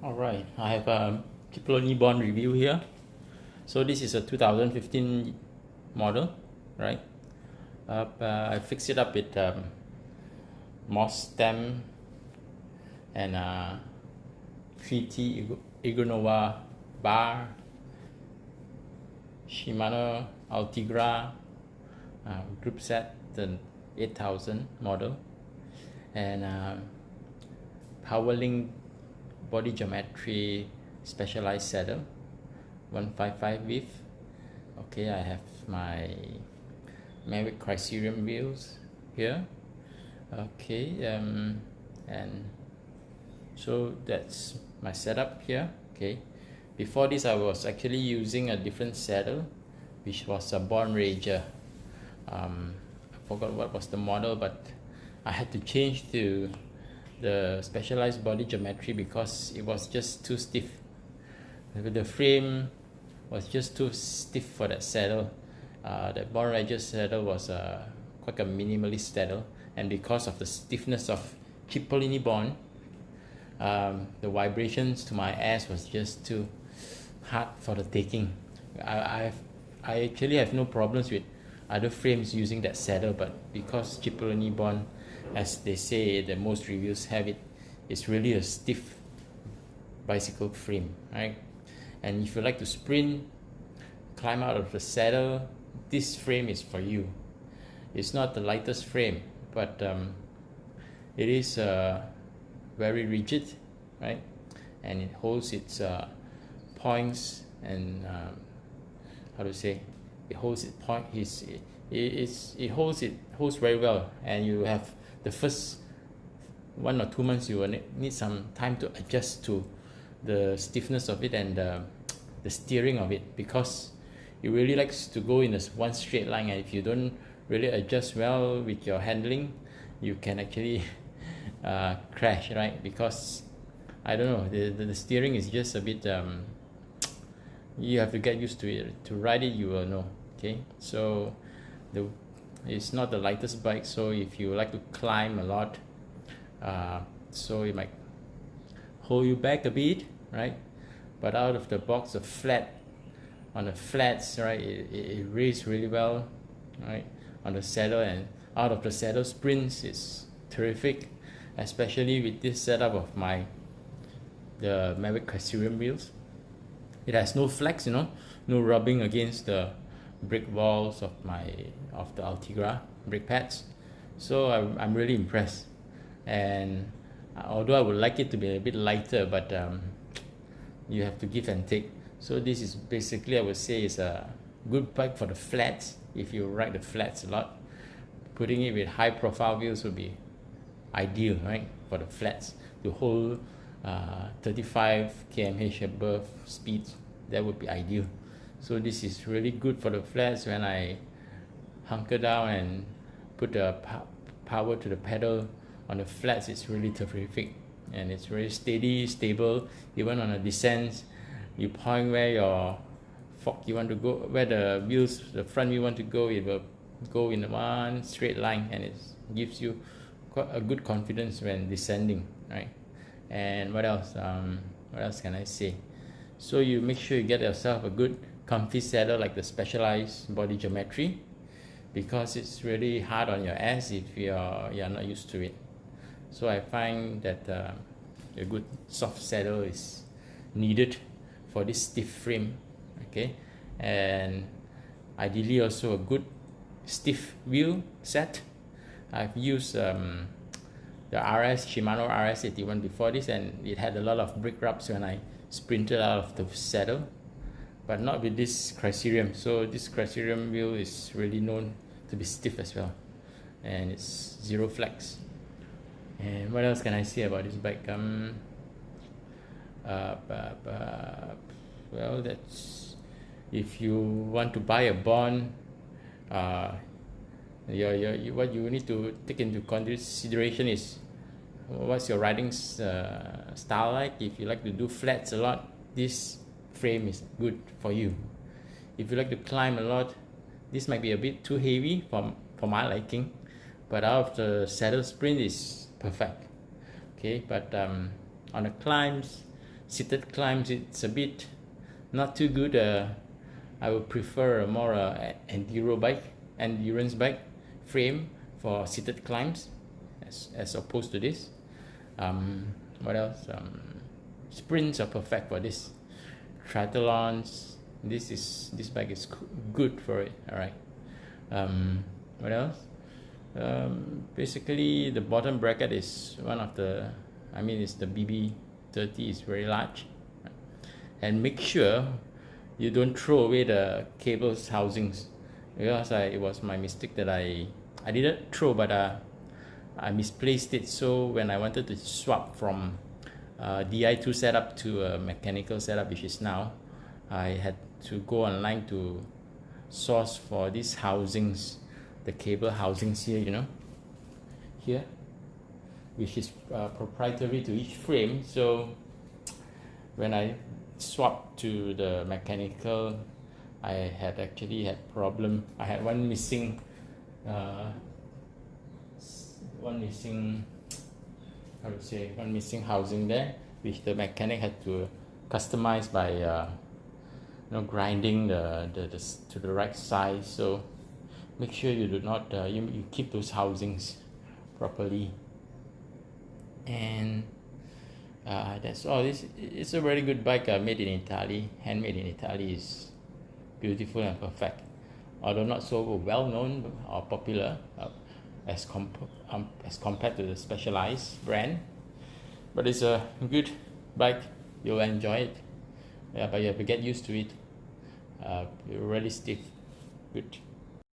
Alright, I have a Cipollini Bond review here. So this is a 2015 model, right? I fixed it up with moss stem and 3T Igonova bar, Shimano Altigra group set, the 8000 model, and Powerlink body geometry specialized saddle 155 width. Okay, I have my Mavic Criterium wheels here. Okay, and so that's my setup here. Okay, before this I was actually using a different saddle, which was a Bond Ranger. I forgot what was the model, but I had to change to the specialized body geometry because it was just too stiff. The frame was just too stiff for that saddle. The Bond Ranger saddle was quite a minimalist saddle, and because of the stiffness of Cipollini Bond, the vibrations to my ass was just too hard for the taking. I actually have no problems with other frames using that saddle, but because Cipollini Bond, as they say, the most reviews have it, it's really a stiff bicycle frame, right? And if you like to sprint, climb out of the saddle, this frame is for you. It's not the lightest frame, but it is very rigid, right? And it holds its points, and how to say, it holds its point. It holds very well, and you have the first 1 or 2 months you will need some time to adjust to the stiffness of it and the steering of it, because it really likes to go in one straight line, and if you don't really adjust well with your handling, you can actually crash, right? Because I don't know, the steering is just a bit you have to get used to it. To ride it, you will know. Okay, so it's not the lightest bike, so if you like to climb a lot, so it might hold you back a bit, right? But out of the box, on the flats, right, it races really well, right, on the saddle, and out of the saddle sprints is terrific, especially with this setup of the Mavic Criterium wheels. It has no flex, no rubbing against the brake walls of the Altigra brake pads. So I'm really impressed, and although I would like it to be a bit lighter, but you have to give and take. So this is basically, I would say, is a good bike for the flats. If you ride the flats a lot, putting it with high profile wheels would be ideal, right, for the flats to hold 35 km/h above speeds. That would be ideal. So this is really good for the flats. When I hunker down and put the power to the pedal on the flats, it's really terrific, and it's very steady, stable. Even on a descent, you point where your fork you want to go, where the front wheel want to go, it will go in one straight line, and it gives you quite a good confidence when descending, right? And what else can I say? So you make sure you get yourself a good comfy saddle like the specialized body geometry, because it's really hard on your ass if you're not used to it. So I find that a good soft saddle is needed for this stiff frame, okay? And ideally also a good stiff wheel set. I've used the Shimano RS81 before this, and it had a lot of brake rubs when I sprinted out of the saddle, but not with this Criterium. So this Criterium wheel is really known to be stiff as well, and it's zero flex. And what else can I say about this bike? Well, that's, if you want to buy a Bond, what you need to take into consideration is what's your riding style like. If you like to do flats a lot, this frame is good for you. If you like to climb a lot, this might be a bit too heavy for my liking, but out of the saddle sprint is perfect. Okay, but on the climbs, seated climbs, it's a bit not too good. I would prefer a more endurance bike frame for seated climbs as opposed to this. What else? Sprints are perfect for this. Triathlons, this bike is good for it. All right. What else? Basically the bottom bracket is one of the, it's the BB30 is very large, and make sure you don't throw away the cables housings, because it was my mistake that I didn't throw, but I misplaced it. So when I wanted to swap from Di2 setup to a mechanical setup, which is now, I had to go online to source for these housings, the cable housings here, here, which is proprietary to each frame. So when I swapped to the mechanical, I had problem. I had one missing housing there, which the mechanic had to customize by grinding to the right size. So make sure you do not you keep those housings properly. And that's all. It's a very good bike, made in Italy, handmade in Italy. Is beautiful and perfect, although not so well known or popular as compared to the Specialized brand, but it's a good bike. You'll enjoy it, but you have to get used to it. Really stiff. Good.